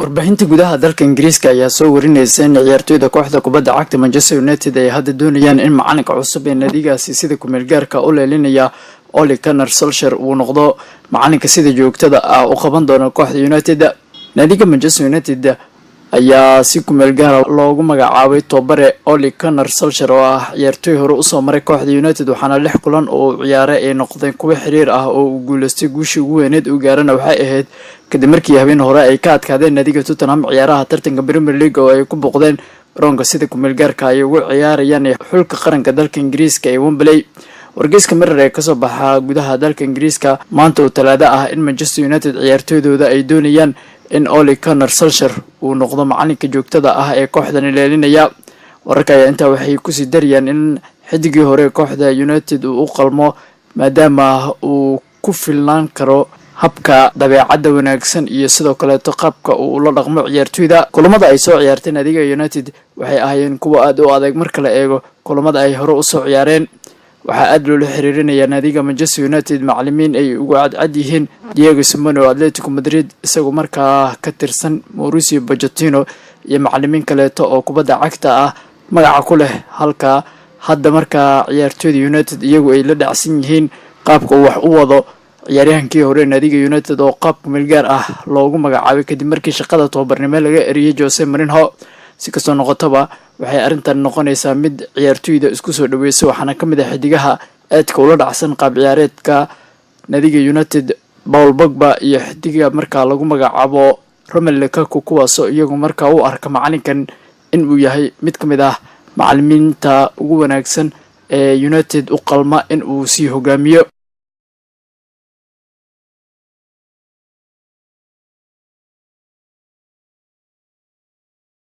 warbaahinta gudaha dalka Ingiriiska ayaa soo warinaysa in ciyaartoyda kooxda kubadda cagta Manchester United ay hadda doonayaan in macalinka cusub ee nadigaasi sida kumeel gaarka u leelinaya Ole Gunnar Solskjaer uu noqdo macalinka sida joogtada ah u qaban doona kooxda United. Nadiga Manchester United ayaa si kumeel gaar loogu magacaabay tobare Ole Gunnar Solskjaer oo ah ciyaartoy hore u soo maray kooxda United waxaana 6 kulan oo ciyaaray ay noqdeen kuwa xiriir ah oo uu guuleystay guushii ugu weyneed uu gaarana waxay ahayd kadib markii habeen hore ay ka adkaadeen nadiga Tottenham ciyaaraha tartanka Premier League oo ay ku boqdeen garoonka sida kumeel gaarka ay ugu ciyaarayaan xulka qaranka dalka Ingiriiska ee Wembley. wargeyska Mirror ee kasoo baxa gudaha dalka Ingiriiska maanta oo Talaado ah in Manchester United ciyaartoydooda ay doonayaan in Ole Gunnar Solskjaer uu noqdo macalinka joogtada ah ee kooxdan leelinaya. wararka ayaa intaa waxay ku sii darayaan in xidigii hore kooxda United uu u qalmo maadaama uu ku filnaan karo habka dabeecadda wanaagsan iyo sidoo kale qaabka uu la dhaqmo ciyaartoyda. kulamada ay soo ciyaarteen nadiga United waxay ahaayeen kuwa aad u adag marka la eego kulamada ay hore u soo ciyaareen. waxaa aad loola xiriirinayaa nadiga Manchester United macallimiin ay ugu cadcad yihiin Diego Simeone oo Atletico Madrid isagoo markaa ka tirsan Mauricio Pochettino iyo macallimiin kaleeto oo kubadda cagta ah magaca ku leh halka hadda markaa ciyaartoyda United iyagu ay la dhacsan yihiin qaabka uu wax u wado ciyaaryahankii hore nadiga United oo qaab kumeel gaar ah loogu magacaabay kadib markii shaqada tababarnimo laga eriyay Jose Mourinho. si kastoo noqotaba waxay arrintan noqonaysaa mid ciyaartoyda isku soo dhaweysay waxaana ka mid ah xidigaha aadka ula dhacsan qaab ciyaareedka nadiga United Paul Pogba iyo xidiga markaa lagu magacaabo Romelu Lukaku kuwaasoo iyagu markaa u arka macalinkan in uu yahay mid ka mid ah macallimiinta ugu wanaagsan ee United u qalma in uu sii hogaamiyo.